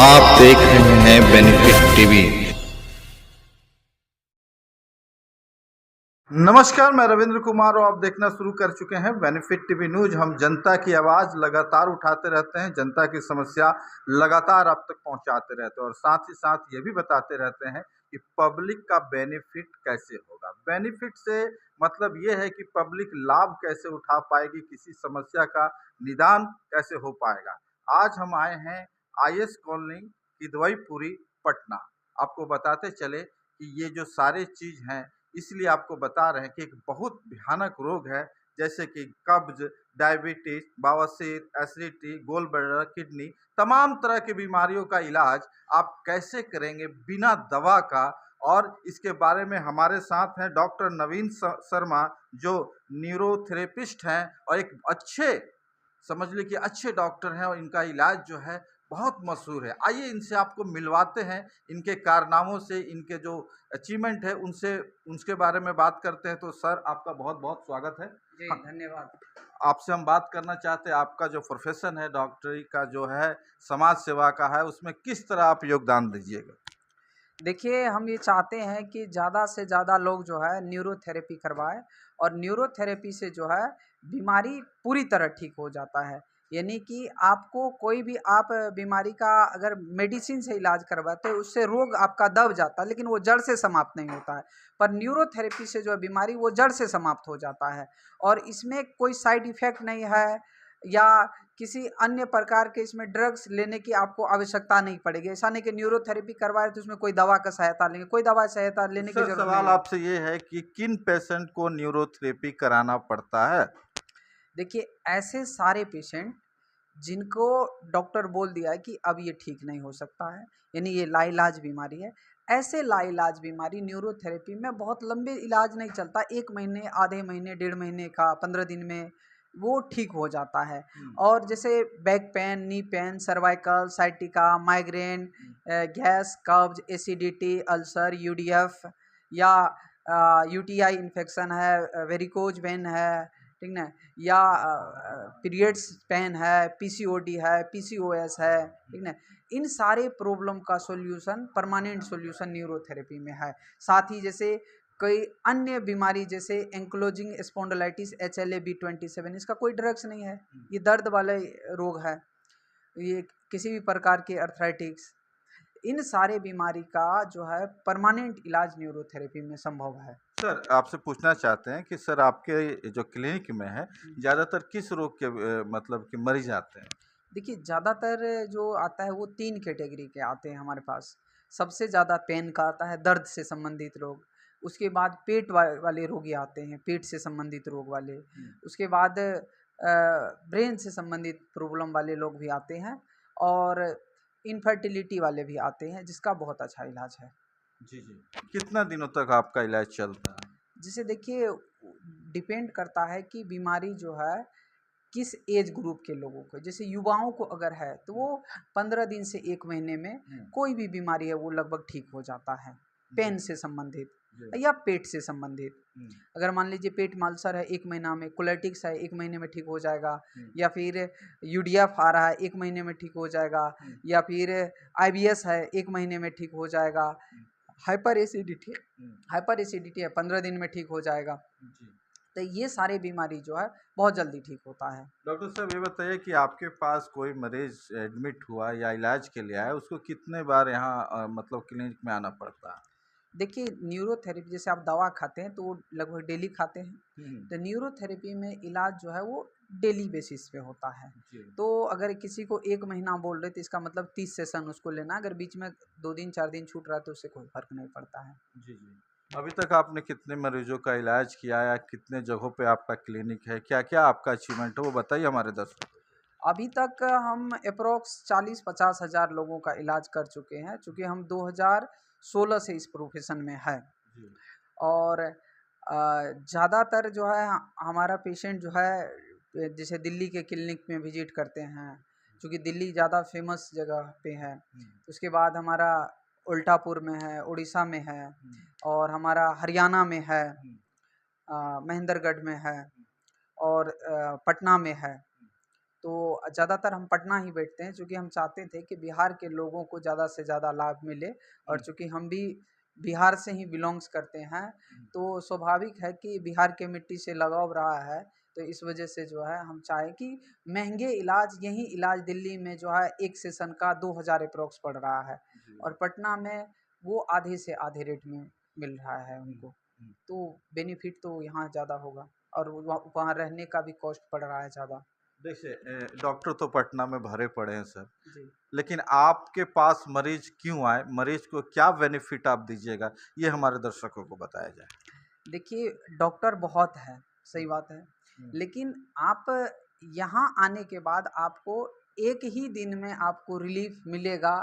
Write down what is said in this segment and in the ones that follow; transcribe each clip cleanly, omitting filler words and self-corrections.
आप देख रहे हैं बेनिफिट टीवी। नमस्कार, मैं रविंद्र कुमार और आप देखना शुरू कर चुके हैं बेनिफिट टीवी न्यूज। हम जनता की आवाज़ लगातार उठाते रहते हैं, जनता की समस्या लगातार आप तक पहुंचाते रहते हैं और साथ ही साथ ये भी बताते रहते हैं कि पब्लिक का बेनिफिट कैसे होगा। बेनिफिट से मतलब ये है कि पब्लिक लाभ कैसे उठा पाएगी, किसी समस्या का निदान कैसे हो पाएगा। आज हम आए हैं IS कॉलोनी किदवईपुरी पटना। आपको बताते चले कि ये जो सारे चीज़ हैं इसलिए आपको बता रहे हैं कि एक बहुत भयानक रोग है, जैसे कि कब्ज, डायबिटीज, बवासीर, एसिडिटी, गोल ब्लैडर, किडनी, तमाम तरह की बीमारियों का इलाज आप कैसे करेंगे बिना दवा का। और इसके बारे में हमारे साथ हैं डॉक्टर नवीन शर्मा, जो न्यूरोथेरेपिस्ट हैं और एक अच्छे, समझ लीजिए कि अच्छे डॉक्टर हैं और इनका इलाज जो है बहुत मशहूर है। आइए इनसे आपको मिलवाते हैं, इनके कारनामों से, इनके जो अचीवमेंट है उनसे, उसके बारे में बात करते हैं। तो सर, आपका बहुत बहुत स्वागत है। जी, धन्यवाद। आपसे हम बात करना चाहते हैं, आपका जो प्रोफेशन है डॉक्टरी का, जो है समाज सेवा का है, उसमें किस तरह आप योगदान दीजिएगा? देखिए, हम ये चाहते हैं कि ज़्यादा से ज़्यादा लोग जो है न्यूरोथेरेपी करवाएँ और न्यूरोथेरेपी से जो है बीमारी पूरी तरह ठीक हो जाता है। यानी कि आपको कोई भी आप बीमारी का अगर मेडिसिन से इलाज करवाते हो, उससे रोग आपका दब जाता है, लेकिन वो जड़ से समाप्त नहीं होता है। पर न्यूरोथेरेपी से जो है बीमारी वो जड़ से समाप्त हो जाता है और इसमें कोई साइड इफ़ेक्ट नहीं है या किसी अन्य प्रकार के इसमें ड्रग्स लेने की आपको आवश्यकता नहीं पड़ेगी। ऐसा नहीं कि न्यूरोथेरेपी करवाए तो उसमें कोई दवा का सहायता लेंगे, कोई दवा सहायता लेने की सर, ज़रूरत सवाल नहीं है। आपसे ये है कि किन पेशेंट को न्यूरोथेरेपी कराना पड़ता है? देखिए, ऐसे सारे पेशेंट जिनको डॉक्टर बोल दिया है कि अब ये ठीक नहीं हो सकता है, यानी ये लाइलाज बीमारी है, ऐसे लाइलाज बीमारी न्यूरोथेरेपी में बहुत लंबे इलाज नहीं चलता, 1 महीने, आधे महीने, डेढ़ महीने का, 15 दिन में वो ठीक हो जाता है। और जैसे back pain, knee pain, cervical, sciatica, migraine, gas, कब्ज, एसिडिटी, अल्सर, यूडीएफ या यूटीआई इन्फेक्शन है, वेरिकोज वेन है, ठीक ना, या पीरियड्स पेन है, पीसीओडी है, पीसीओएस है, ठीक ना, इन सारे प्रॉब्लम का सॉल्यूशन, परमानेंट सॉल्यूशन न्यूरोथेरेपी में है। साथ ही जैसे कई अन्य बीमारी जैसे एंक्लोजिंग स्पॉन्डिलाइटिस HLA-B27, इसका कोई ड्रग्स नहीं है, ये दर्द वाले रोग है, ये किसी भी प्रकार के अर्थराइटिक्स, इन सारे बीमारी का जो है परमानेंट इलाज न्यूरोथेरेपी में संभव है। सर, आपसे पूछना चाहते हैं कि सर, आपके जो क्लिनिक में है ज़्यादातर किस रोग के मतलब कि मरीज आते हैं? देखिए, ज़्यादातर जो आता है वो 3 कैटेगरी के आते हैं हमारे पास। सबसे ज़्यादा पेन का आता है, दर्द से संबंधित रोग। उसके बाद पेट वाले रोगी आते हैं, पेट से संबंधित रोग वाले। उसके बाद ब्रेन से संबंधित प्रॉब्लम वाले लोग भी आते हैं और इनफर्टिलिटी वाले भी आते हैं, जिसका बहुत अच्छा इलाज है। जी, जी। कितना दिनों तक आपका इलाज चलता है? जिसे देखिए, डिपेंड करता है कि बीमारी जो है किस एज ग्रुप के लोगों को, जैसे युवाओं को अगर है तो वो 15 दिन से 1 महीने में कोई भी बीमारी है वो लगभग ठीक हो जाता है, पेन से संबंधित या पेट से संबंधित। अगर मान लीजिए पेट में अल्सर है, 1 महीना में, कोलेटिक्स है, 1 महीने में ठीक हो जाएगा, या फिर यूडीएफ आ रहा है, 1 महीने में ठीक हो जाएगा, या फिर IBS है, 1 महीने में ठीक हो जाएगा, हाइपर एसिडिटी है, 15 दिन में ठीक हो जाएगा। तो ये सारे बीमारी जो है बहुत जल्दी ठीक होता है। डॉक्टर साहब, ये बताइए कि आपके पास कोई मरीज एडमिट हुआ या इलाज के लिए आया, उसको कितने बार यहाँ मतलब क्लिनिक में आना पड़ता है? देखिए, न्यूरोथेरेपी जैसे आप दवा खाते हैं तो वो लगभग डेली खाते हैं, तो न्यूरोथेरेपी में इलाज जो है वो डेली बेसिस पे होता है। तो अगर किसी को 1 महीना बोल रहे तो इसका मतलब 30 सेशन उसको लेना, अगर बीच में 2 दिन 4 दिन छूट रहा है तो उससे कोई फर्क नहीं पड़ता है। जी, जी। अभी तक आपने कितने मरीजों का इलाज किया या कितने जगहों पे आपका क्लिनिक है? क्या-क्या आपका अचीवमेंट है, वो बताइए हमारे दर्शकों को। अभी तक हम अप्रॉक्स 40-50 हज़ार लोगों का इलाज कर चुके हैं, चूँकि हम 2016 से इस प्रोफ़ेशन में हैं। जी। और ज़्यादातर जो है हमारा पेशेंट जो है जैसे दिल्ली के क्लिनिक में विज़िट करते हैं, चूँकि दिल्ली ज़्यादा फ़ेमस जगह पे है। उसके बाद हमारा उल्टापुर में है, उड़ीसा में है, और हमारा हरियाणा में है, महेंद्रगढ़ में है, और पटना में है। तो ज़्यादातर हम पटना ही बैठते हैं, चूँकि हम चाहते थे कि बिहार के लोगों को ज़्यादा से ज़्यादा लाभ मिले, और चूँकि हम भी बिहार से ही बिलोंग्स करते हैं, तो स्वाभाविक है कि बिहार के मिट्टी से लगाव रहा है, तो इस वजह से जो है हम चाहें कि महंगे इलाज, यही इलाज दिल्ली में जो है एक सेशन का 2000 अप्रॉक्स पड़ रहा है, और पटना में वो आधे से आधे रेट में मिल रहा है उनको, तो बेनिफिट तो यहाँ ज़्यादा होगा, और वहाँ रहने का भी कॉस्ट पड़ रहा है ज़्यादा। देखिए डॉक्टर तो पटना में भरे पड़े हैं सर, जी। लेकिन आपके पास मरीज क्यों आए, मरीज को क्या बेनिफिट आप दीजिएगा, ये हमारे दर्शकों को बताया जाए। देखिए, डॉक्टर बहुत है, सही बात है, लेकिन आप यहाँ आने के बाद आपको एक ही दिन में आपको रिलीफ मिलेगा।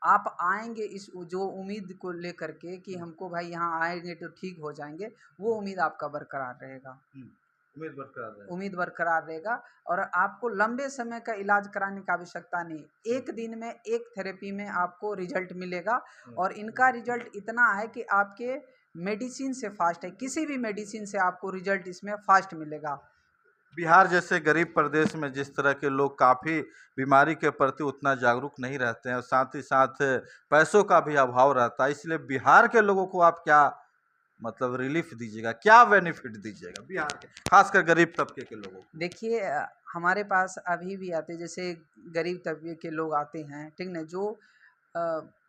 आप आएँगे इस जो उम्मीद को लेकर के कि हमको भाई यहाँ आएँगे तो ठीक हो जाएँगे, वो उम्मीद आपका बरकरार रहेगा। उम्मीद बरकरार रहेगा, और आपको लंबे समय का इलाज कराने की आवश्यकता नहीं। एक दिन में एक थेरेपी में आपको रिजल्ट मिलेगा, और इनका रिजल्ट इतना है कि आपके मेडिसिन से फास्ट है, किसी भी मेडिसिन से आपको रिजल्ट इसमें फास्ट मिलेगा। बिहार जैसे गरीब प्रदेश में जिस तरह के लोग काफ़ी बीमारी के प्रति उतना जागरूक नहीं रहते हैं, और साथ ही साथ पैसों का भी अभाव रहता है, इसलिए बिहार के लोगों को आप क्या मतलब रिलीफ दीजिएगा, क्या बेनिफिट दीजिएगा बिहार के खासकर गरीब तबके के लोगों को। देखिए, हमारे पास अभी भी आते, जैसे गरीब तबके के लोग आते हैं, ठीक ना, जो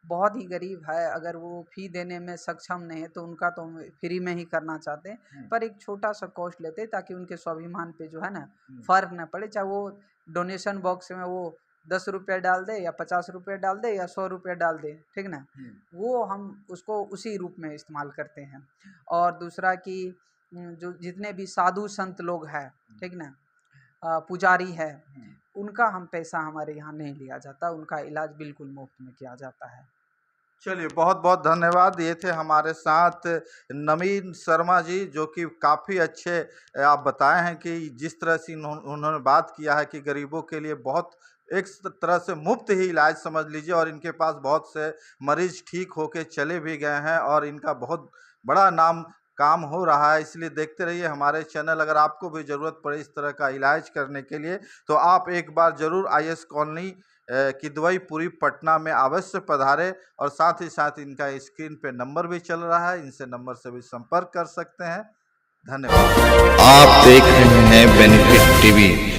बहुत ही गरीब है, अगर वो फ़ी देने में सक्षम नहीं है तो उनका तो हम फ्री में ही करना चाहते हैं, पर एक छोटा सा कॉस्ट लेते हैं ताकि उनके स्वाभिमान पे जो है ना फ़र्क ना पड़े, चाहे वो डोनेशन बॉक्स में वो 10 रुपये डाल दे या 50 रुपये डाल दे या 100 रुपये डाल दे, ठीक ना, वो हम उसको उसी रूप में इस्तेमाल करते हैं। और दूसरा कि जो जितने भी साधु संत लोग हैं, ठीक ना, पुजारी है, उनका हम पैसा हमारे यहाँ नहीं लिया जाता, उनका इलाज बिल्कुल मुफ्त में किया जाता है। चलिए बहुत बहुत धन्यवाद। ये थे हमारे साथ नवीन शर्मा जी, जो कि काफ़ी अच्छे आप बताए हैं कि जिस तरह से उन्होंने बात किया है कि गरीबों के लिए बहुत एक तरह से मुफ्त ही इलाज समझ लीजिए, और इनके पास बहुत से मरीज ठीक होके चले भी गए हैं, और इनका बहुत बड़ा नाम काम हो रहा है। इसलिए देखते रहिए हमारे चैनल। अगर आपको भी ज़रूरत पड़े इस तरह का इलाज करने के लिए तो आप एक बार ज़रूर IS कॉलोनी किदवईपुरी पटना में अवश्य पधारें, और साथ ही साथ इनका स्क्रीन पे नंबर भी चल रहा है, इनसे नंबर से भी संपर्क कर सकते हैं। धन्यवाद। आप देख रहे हैं बेनिफिट टीवी।